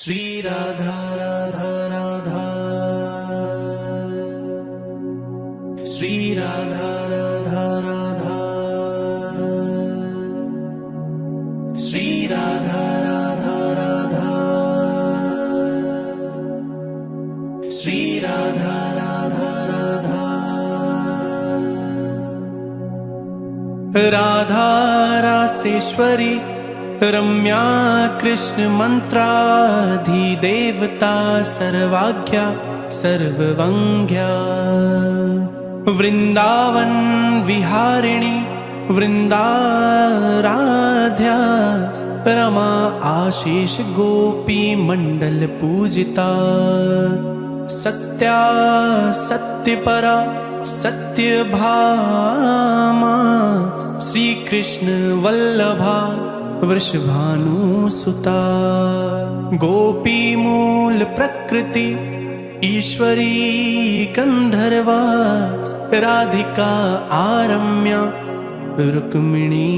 श्री राधा राधा राधा, श्री राधा राधा राधा, श्री राधा राधा राधा, श्री राधा राधा राधा। राधा रासेश्वरी रम्या कृष्ण मंत्राधिदेवता सर्वाज्ञा सर्ववंग्या, वृंदावन विहारिणी वृंदाराध्या, रमा आशीष गोपी मंडल पूजिता, सत्या सत्यपरा सत्यभामा, श्री कृष्ण वल्लभा वृषभानुसुता, गोपी मूल प्रकृति ईश्वरी गंधर्वा, राधिका आरम्या रुक्मिणी,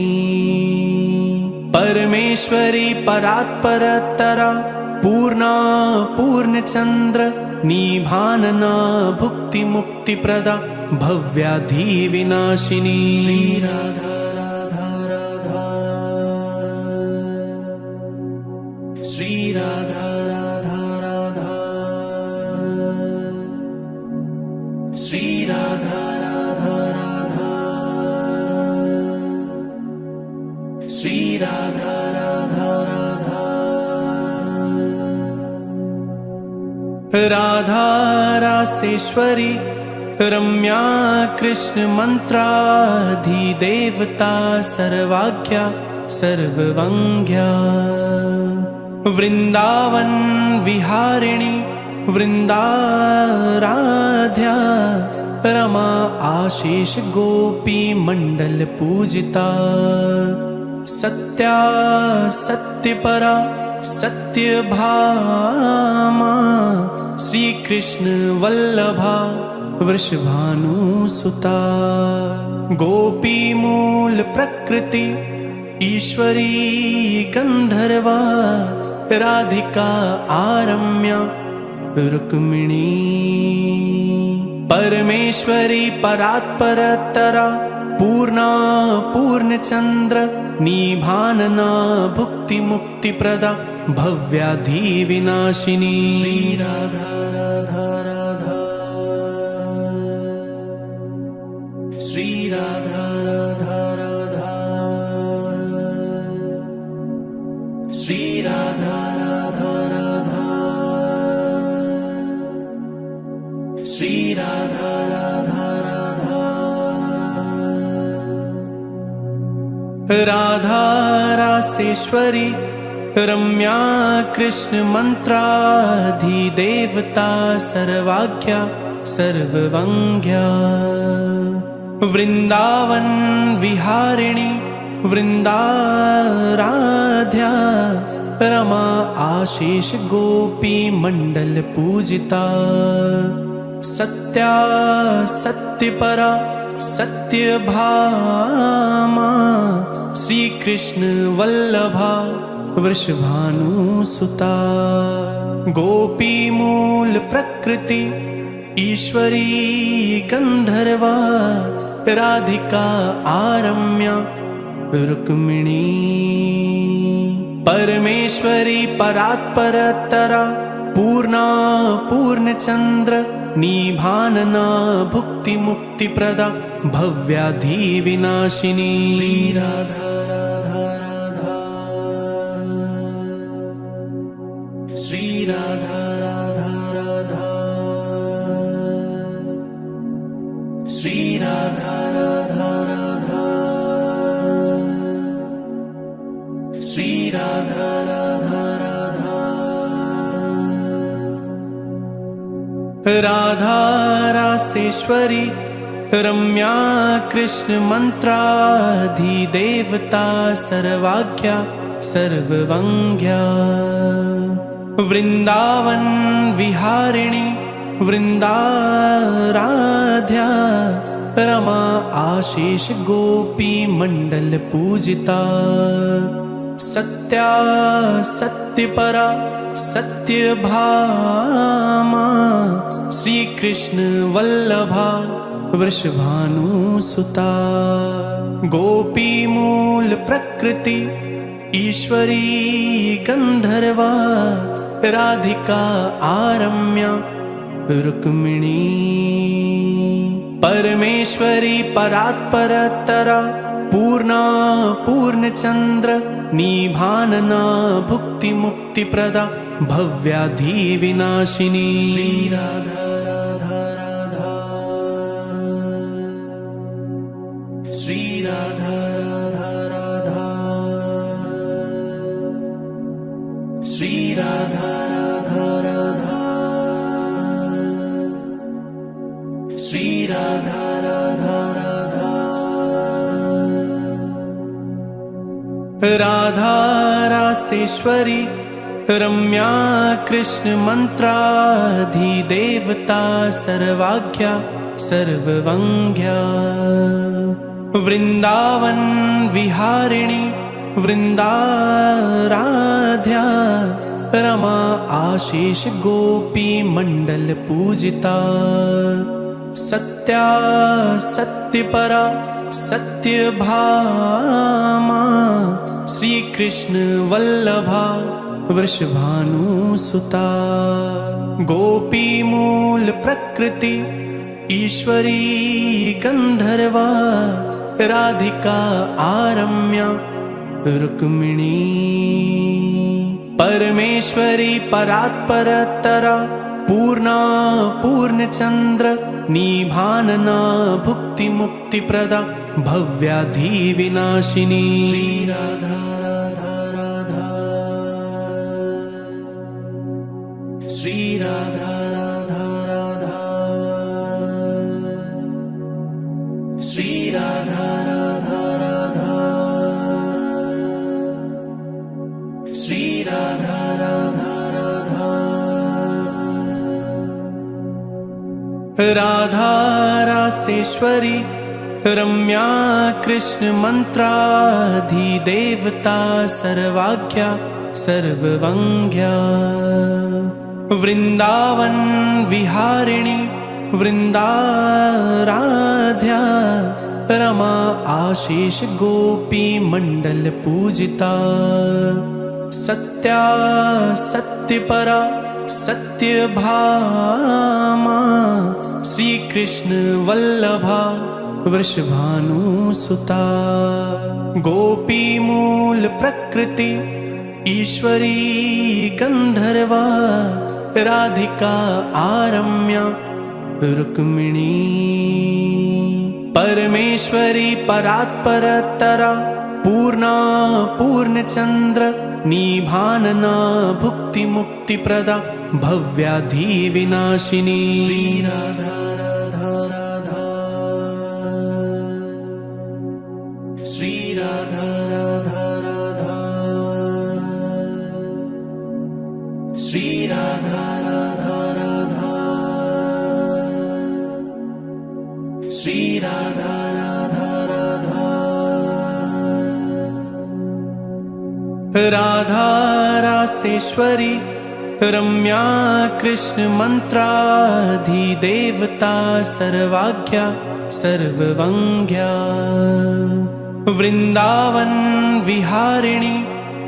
परमेश्वरी परात्परतरा पूर्णा पूर्णचंद्र, निभानना भुक्ति मुक्ति प्रदा भव्याधि विनाशिनी। श्री राधा राधा राधा, श्री राधा राधा राधा, श्री राधा राधा राधा, श्री राधा राधा राधा। राधा रासेश्वरी रम्या कृष्ण मंत्राधिदेवता सर्वाज्ञा सर्ववंग्या, वृंदावन विहारिणी वृंदाराध्या, रमा आशीष गोपी मंडल पूजिता, सत्या सत्यपरा सत्यभामा, श्री कृष्ण वल्लभा वृषभानुसुता, गोपी मूल प्रकृति ईश्वरी गंधर्वा, राधिका आरम्या रुक्मिणी, परमेश्वरी परात्परतरा पूर्णा पूर्णचंद्र, निभानना भुक्ति मुक्ति प्रदा भव्याधि विनाशिनी। श्री राधा राधा राधा, श्री राधा राधा राधा, श्री राधा राधा राधा, श्री राधा राधा राधा। राधा रासेश्वरी रम्या कृष्ण मंत्राधिदेवता सर्वाज्ञा सर्ववंग्या, वृंदावन विहारिणी वृंदाराध्या, रमा आशीष गोपी मंडल पूजिता, सत्या सत्यपरा सत्यभामा, श्री कृष्ण वल्लभा वृषभानुसुता, गोपी मूल प्रकृति ईश्वरी गंधर्वा, राधिका आरम्या रुक्मिणी, परमेश्वरी परात्परतरा पूर्णा पूर्णचंद्र, निभानना भुक्ति मुक्ति प्रदा भव्याधि विनाशिनी। श्री राधा राधा राधा, श्री राधा राधा राधा, श्री राधा राधा राधा, श्री राधा राधा राधा। राधा रासेश्वरी रम्या कृष्ण मंत्राधिदेवता सर्वाज्ञा सर्ववंग्या, वृंदावन विहारिणी वृंदाराध्या, रमा आशीष गोपी मंडल पूजिता, सत्या सत्यपरा सत्यभामा श्री कृष्ण वल्लभा वृषभानुसुता गोपी मूल प्रकृति ईश्वरी गंधर्वा राधिका आरम्या रुक्मिणी परमेश्वरी परात्परतरा पूर्णा पूर्णचंद्र निभानना भुक्ति मुक्ति प्रदा भव्याधि विनाशिनी श्री राधा राधा राधा श्री राधा राधा राधा श्री राधा राधा राधा श्री राधा राधा राधा राधा रासेश्वरी रम्या कृष्ण मंत्राधिदेवता सर्वाज्ञा सर्ववंग्या वृंदावन विहारिणी वृंदाराध्या रमा आशीष गोपी मंडल पूजिता सत्या सत्यपरा सत्यभामा श्री कृष्ण वल्लभा वृषभानुसुता गोपी मूल प्रकृति ईश्वरी गंधर्वा राधिका आरम्या रुक्मिणी परमेश्वरी परात्परतरा पूर्णा पूर्णचंद्र निभानना भुक्ति मुक्ति प्रदा भव्याधि विनाशिनी श्री राधा राधा राधा श्री राधा राधा राधा श्री राधा राधा राधा श्री राधा राधा राधा राधा रासेश्वरी रम्या कृष्ण मंत्राधिदेवता सर्वाज्ञा सर्ववंग्या वृंदावन विहारिणी वृंदाराध्या रमा आशीष गोपी मंडल पूजिता सत्या सत्यपरा सत्यभामा श्री कृष्ण वल्लभा वृषभानुसुता गोपी मूल प्रकृति ईश्वरी गंधर्वा राधिका आरम्या रुक्मिणी परमेश्वरी परात्परतरा पूर्णा पूर्णचंद्र निभानना भुक्ति मुक्ति प्रदा भव्याधि विनाशिनी श्री राधा राधा राधा श्री राधा राधा राधा श्री राधा राधा राधा श्री राधा राधा राधा राधा रासेश्वरी रम्या कृष्ण मंत्राधिदेवता सर्वाज्ञा सर्ववंग्या वृंदावन विहारिणी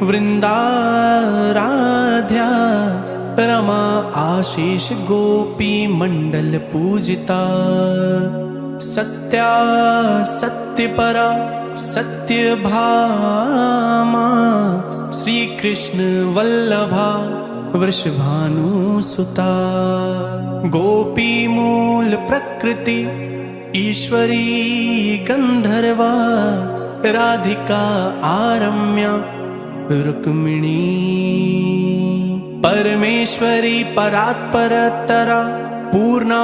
वृंदाराध्या रमा आशीष गोपी मंडल पूजिता सत्या सत्यपरा सत्यभामा श्री कृष्ण वल्लभा वृषभानुसुता गोपी मूल प्रकृति ईश्वरी गंधर्वा राधिका आरम्या रुक्मिणी परमेश्वरी परात्परतरा पूर्णा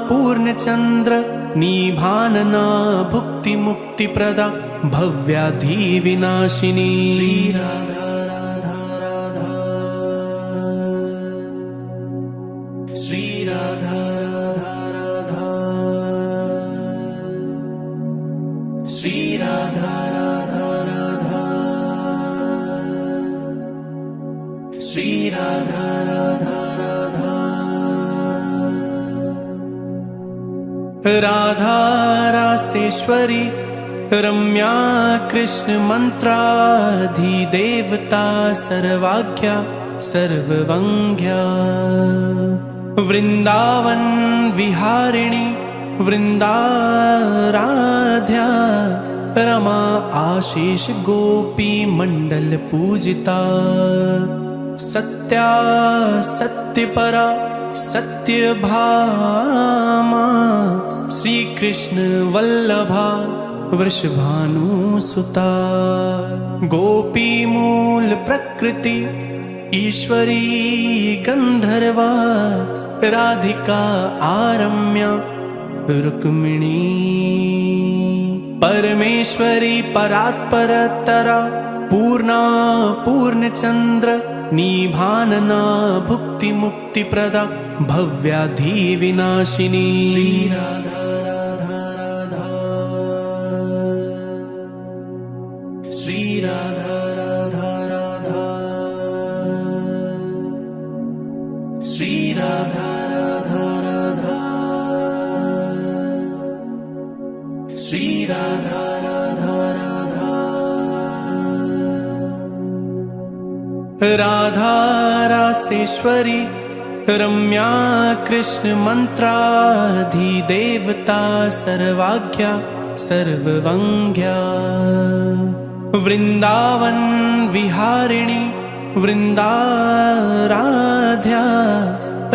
पूर्णचंद्र निभानना भुक्ति मुक्ति प्रदा भव्याधि विनाशिनी श्री राधा राधा राधा श्री राधा राधा राधा श्री राधा राधा राधा श्री राधा राधा रासेश्वरी रम्या कृष्ण मंत्राधिदेवता सर्वाज्ञा सर्ववंग्या वृंदावन विहारिणी वृंदाराध्या रमा आशीष गोपी मंडल पूजिता सत्या सत्यपरा सत्यभामा श्री कृष्ण वल्लभा वृषभानुसुता गोपी मूल प्रकृति ईश्वरी गंधर्वा राधिका आरम्या रुक्मिणी परमेश्वरी परात्परतरा पूर्णा पूर्णचंद्र निभानना भुक्ति मुक्ति प्रदा भव्याधि विनाशिनी श्री राधा राधा राधा श्री राधा राधा राधा श्री राधा राधा राधा श्री राधा राधा राधा राधा रासेश्वरी रम्या कृष्ण मंत्राधिदेवता सर्वाज्ञा सर्ववंग्या वृंदावन विहारिणी वृंदाराध्या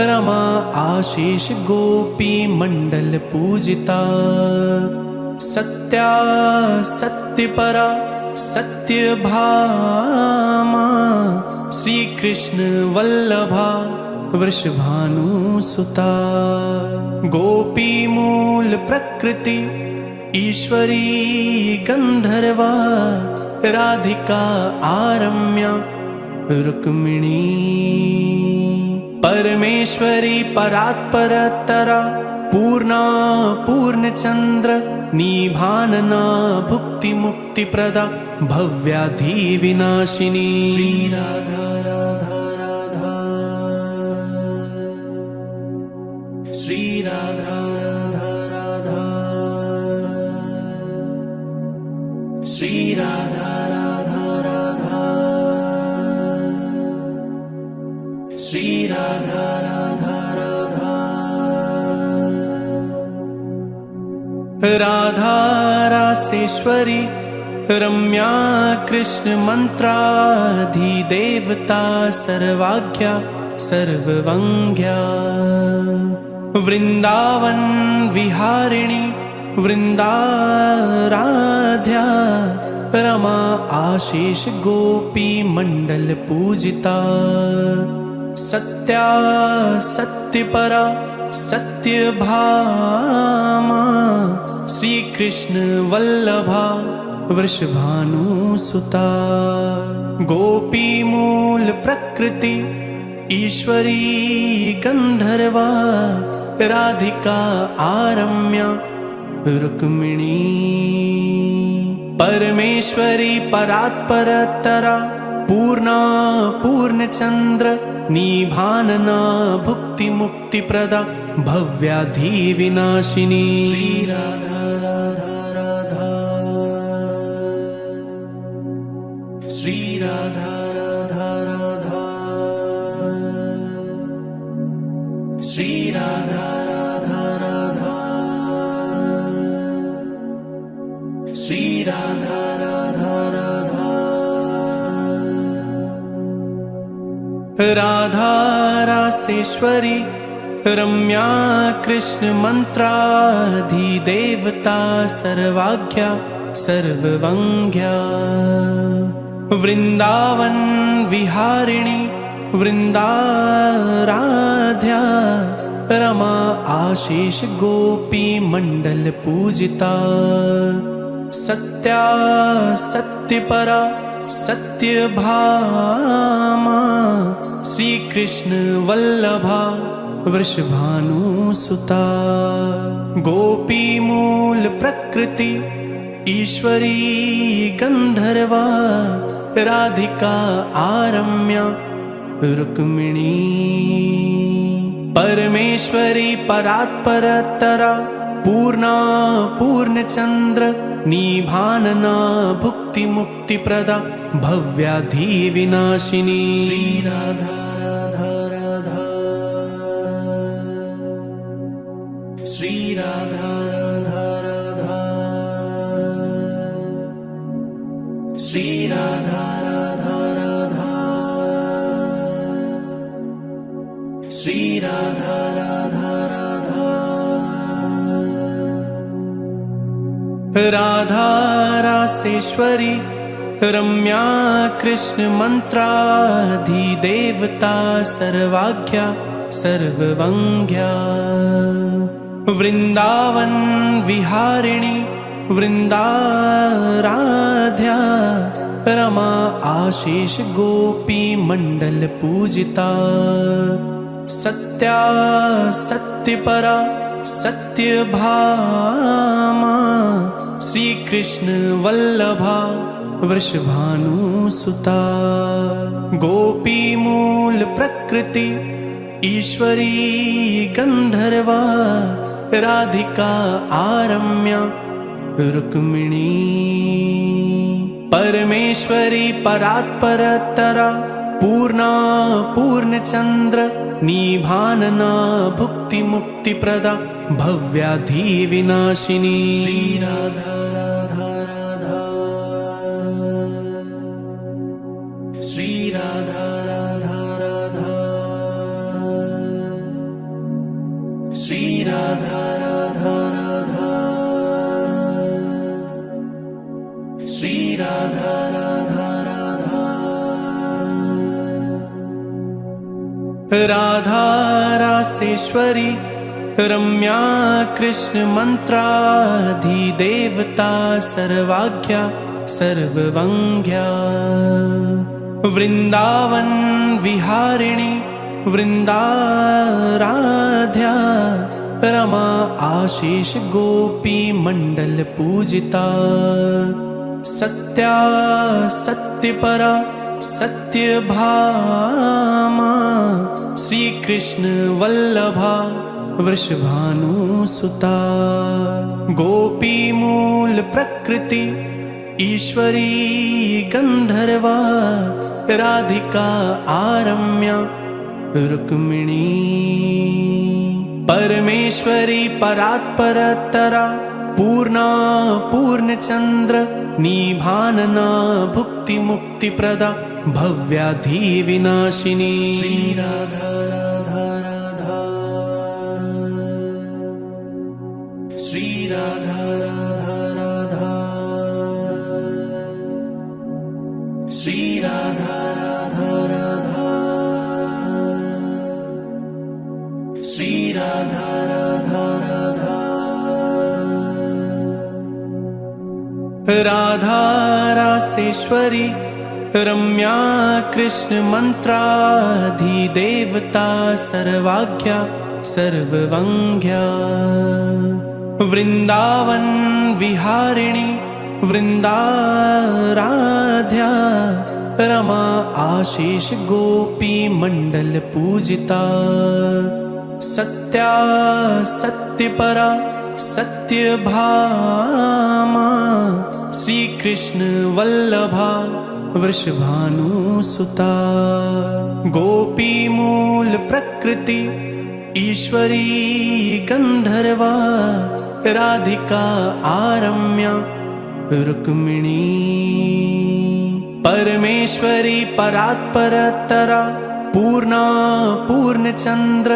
रमा आशीष गोपी मंडल पूजिता सत्या सत्यपरा सत्यभामा श्री कृष्ण वल्लभा वृषभानुसुता गोपी मूल प्रकृति ईश्वरी गंधर्वा राधिका आरम्या रुक्मिणी परमेश्वरी परात्परतरा पूर्णा पूर्णचंद्र निभानना भुक्ति मुक्ति प्रदा भव्याधि विनाशिनी श्री राधा राधा राधा श्री राधा राधा राधा श्री राधा राधा राधा श्री राधा राधा राधा राधा रासेश्वरी रम्या कृष्ण मंत्राधिदेवता सर्वाज्ञा सर्ववंग्या वृंदावन विहारिणी वृंदाराध्या रमा आशीष गोपी मंडल पूजिता सत्या सत्यपरा सत्यभामा श्री कृष्ण वल्लभा वृषभानुसुता गोपी मूल प्रकृति ईश्वरी गंधर्वा राधिका आरम्या रुक्मिणी परमेश्वरी परात्परतरा पूर्णा पूर्णचंद्र निभानना भुक्ति मुक्ति प्रदा भव्याधि विनाशिनी श्री राधा राधा राधा श्री राधा राधा राधा श्री राधा राधा राधा श्री राधा राधा राधा राधा रासेश्वरी रम्या कृष्ण मंत्राधिदेवता सर्वाज्ञा सर्ववंग्या वृंदावन विहारिणी वृंदाराध्या रमा आशीष गोपी मंडल पूजिता सत्या सत्यपरा सत्यभामा श्री कृष्ण वल्लभा वृषभानुसुता गोपी मूल प्रकृति ईश्वरी गंधर्वा राधिका आरम्या रुक्मिणी परमेश्वरी परात्परतरा पूर्णा पूर्णचंद्र निभानना भुक्ति मुक्ति प्रदा भव्याधि विनाशिनी श्री राधा राधा राधा श्री राधा राधा राधा श्री राधा राधा राधा श्री राधा राधा राधा राधा रासेश्वरी रम्या कृष्ण मंत्राधिदेवता सर्वाज्ञा सर्ववंग्या वृंदावन विहारिणी वृंदाराध्या रमा आशीष गोपी मंडल पूजिता सत्या सत्यपरा सत्यभामा श्री कृष्ण वल्लभा वृषभानुसुता गोपी मूल प्रकृति ईश्वरी गंधर्वा राधिका आरम्या रुक्मिणी परमेश्वरी परात्परतरा पूर्णा पूर्णचंद्र निभानना भुक्ति मुक्ति प्रदा भव्याधि विनाशिनी श्री राधा राधा राधा श्री राधा राधा राधा श्री राधा राधा राधा श्री राधा राधा राधा राधा रासेश्वरी रम्या कृष्ण मंत्राधिदेवता सर्वाज्ञा सर्ववंग्या वृंदावन विहारिणी वृंदाराध्या रमा आशीष गोपी मंडल पूजिता सत्या सत्यपरा सत्यभामा श्री कृष्ण वल्लभा वृषभानुसुता गोपी मूल प्रकृति ईश्वरी गंधर्वा राधिका आरम्या रुक्मिणी परमेश्वरी परात्परतरा पूर्णा पूर्णचंद्र निभानना भुक्ति मुक्ति प्रदा भव्याधि विनाशिनी श्री राधा राधा राधा श्री राधा राधा राधा श्री राधा राधा राधा श्री राधा राधा राधा राधा रासेश्वरी रम्या कृष्ण मंत्राधिदेवता सर्वाज्ञा सर्ववंग्या वृंदावन विहारिणी वृंदाराध्या रमा आशीष गोपी मंडल पूजिता सत्या सत्यपरा सत्यभामा श्री कृष्ण वल्लभा वृषभानुसुता गोपी मूल प्रकृति ईश्वरी गंधर्वा राधिका आरम्या रुक्मिणी परमेश्वरी परात्परतरा पूर्णा पूर्णचंद्र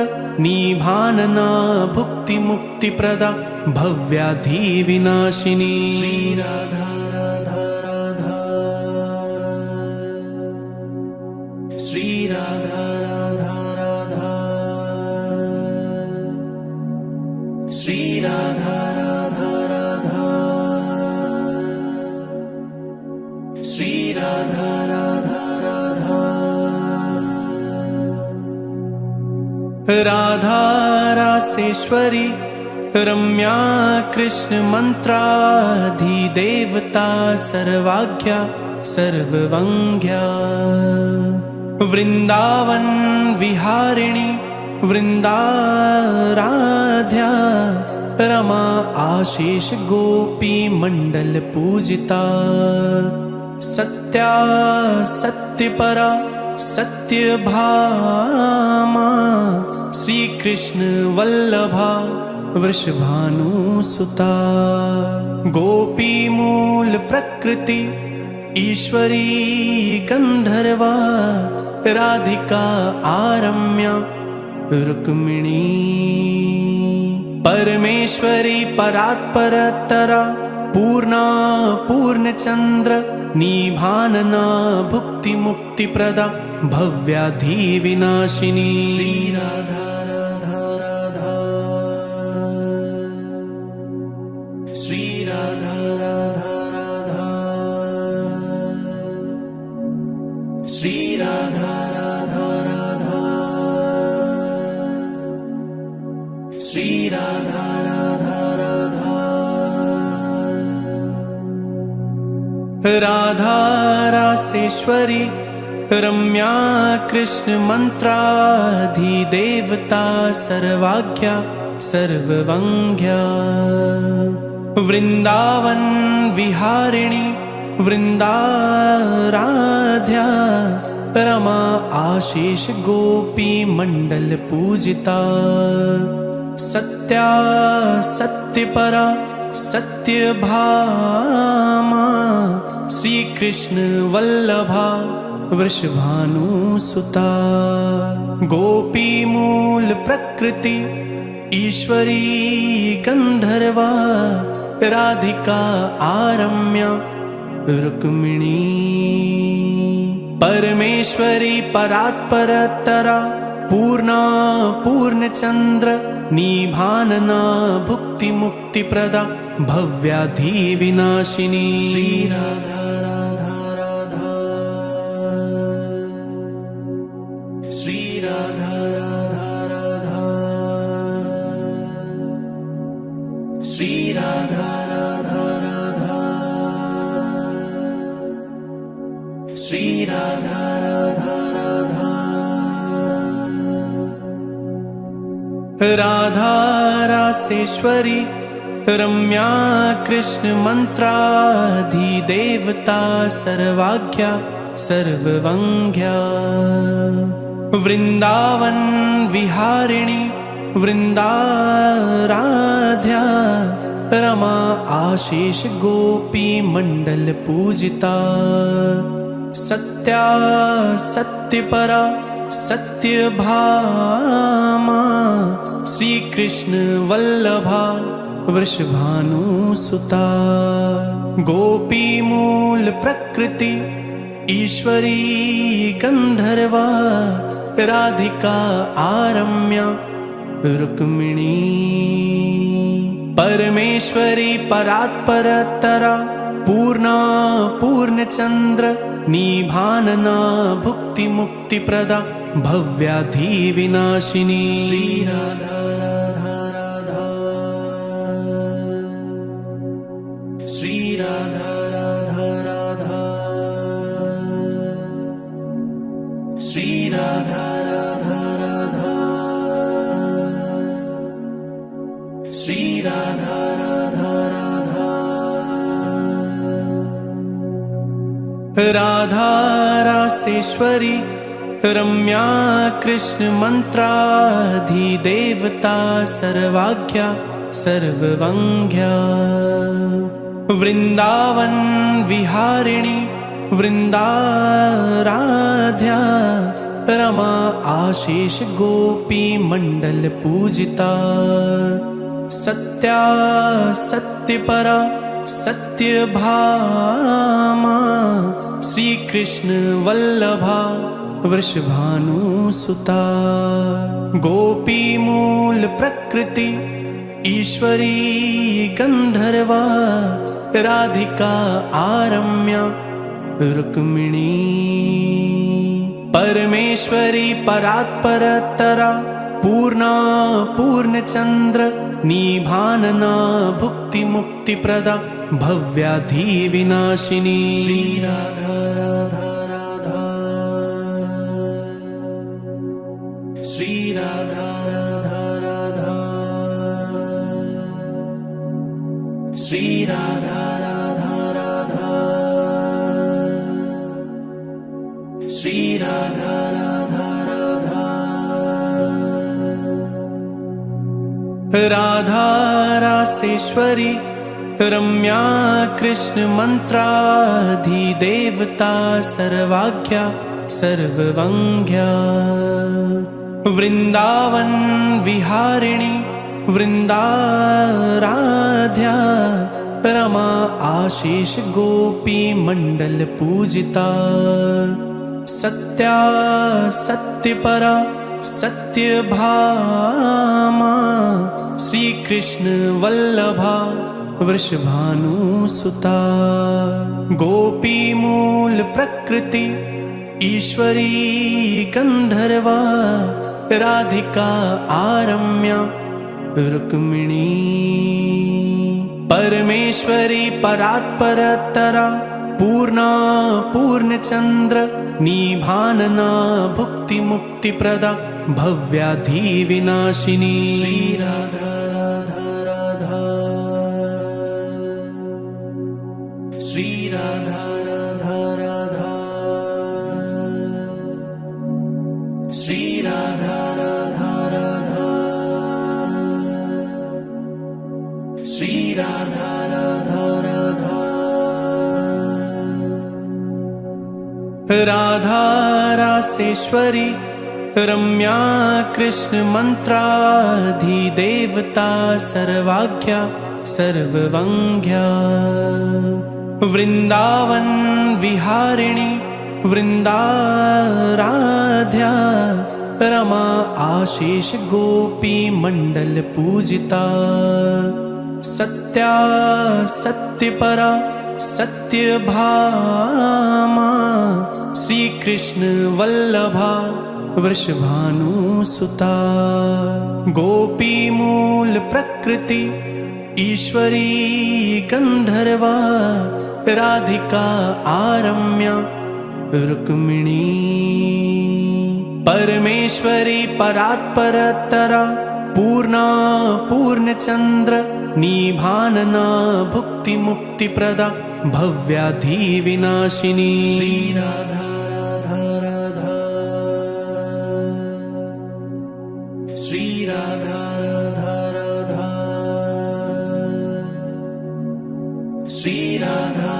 निभानना भुक्ति मुक्ति प्रदा भव्याधि विनाशिनी श्री राधा राधा राधा श्री राधा राधा राधा श्री राधा राधा राधा श्री राधा राधा राधा राधा रासेश्वरी रम्या कृष्ण मंत्राधिदेवता सर्वाज्ञा सर्ववंग्या वृंदावन विहारिणी वृंदाराध्या रमा आशीष गोपी मंडल पूजिता। सत्या सत्यपरा सत्यभामा श्री कृष्ण वल्लभा वृषभानुसुता। गोपी मूल प्रकृति ईश्वरी गंधर्वा राधिका आरम्या रुक्मिणी। परमेश्वरी परात्परतरा पूर्णा पूर्णचंद्र निभानना भुक्ति मुक्ति प्रदा भव्याधि विनाशिनी। श्री राधा राधा राधा श्री राधा राधा राधा श्री राधा राधा राधा श्री राधा राधा राधा। राधा रासेश्वरी रम्या कृष्ण मंत्राधिदेवता सर्वाज्ञा सर्ववंग्या। वृंदावन विहारिणी वृंदाराध्या रमा आशीष गोपी मंडल पूजिता। सत्या सत्यपरा सत्यभामा श्री कृष्ण वल्लभा वृषभानुसुता। गोपी मूल प्रकृति ईश्वरी गंधर्वा राधिका आरम्या रुक्मिणी। परमेश्वरी परात्परतरा पूर्णा पूर्णचंद्र निभानना भुक्ति मुक्ति प्रदा भव्याधि विनाशिनी। श्री राधा राधा राधा श्री राधा राधा राधा श्री राधा राधा राधा श्री राधा राधा राधा। राधा रासेश्वरी रम्या कृष्ण मंत्राधिदेवता सर्वाज्ञा सर्ववंग्या। वृंदावन विहारिणी वृंदाराध्या रमा आशीष गोपी मंडल पूजिता। सत्या सत्यपरा सत्यभामा श्री कृष्ण वल्लभा वृषभानुसुता। गोपी मूल प्रकृति ईश्वरी गंधर्वा राधिका आरम्या रुक्मिणी। परमेश्वरी परात्परतरा पूर्णा पूर्णचंद्र निभानना भुक्ति मुक्ति प्रदा भव्याधि विनाशिनी। श्री राधा राधा राधा श्री राधा राधा राधा श्री राधा राधा राधा श्री राधा राधा राधा। राधा रासेश्वरी रम्या कृष्ण मंत्राधिदेवता सर्वाज्ञा सर्ववंग्या। वृंदावन विहारिणी वृंदाराध्या रमा आशीष गोपी मंडल पूजिता। सत्या सत्यपरा सत्यभामा श्री कृष्ण वल्लभा वृषभानुसुता। गोपी मूल प्रकृति ईश्वरी गंधर्वा राधिका आरम्या रुक्मिणी। परमेश्वरी परात्परतरा पूर्णा पूर्णचंद्र निभानना भुक्ति मुक्ति प्रदा भव्याधि विनाशिनी। श्री राधा राधा राधा श्री राधा राधा राधा श्री राधा राधा राधा, श्री राधा राधा राधा। राधा रासेश्वरी रम्या कृष्ण मंत्राधिदेवता सर्वाज्ञा सर्ववंग्या, वृंदावन विहारिणी वृंदाराध्या, रमा आशीष गोपी मंडल पूजिता, सत्या सत्यपरा सत्यभामा, श्री कृष्ण वल्लभा वृषभानुसुता, गोपी मूल प्रकृति ईश्वरी गंधर्वा, राधिका आरम्या रुक्मिणी, परमेश्वरी परात्परतरा, पूर्णा पूर्णचंद्र निभानना, भुक्ति मुक्ति प्रदा, भव्याधि विनाशिनी। श्री राधा राधा राधा, श्री राधा राधा राधा, श्री राधा राधा राधा, श्री राधा राधा राधा। राधा रासेश्वरी रम्या कृष्ण मंत्राधिदेवता सर्वाज्ञा सर्ववंग्या, वृंदावन विहारिणी वृंदाराध्या, रमा आशीष गोपी मंडल पूजिता, सत्या सत्यपरा सत्यभामा, श्री कृष्ण वल्लभा वृषभानुसुता, गोपी मूल प्रकृति ईश्वरी गंधर्वा, राधिका आरम्या रुक्मिणी, परमेश्वरी परात्परतरा, पूर्णा पूर्णचंद्र निभानना, भुक्ति मुक्ति प्रदा, भव्याधि विनाशिनी। श्री राधा राधा राधा, श्री राधा राधा राधा, श्री राधा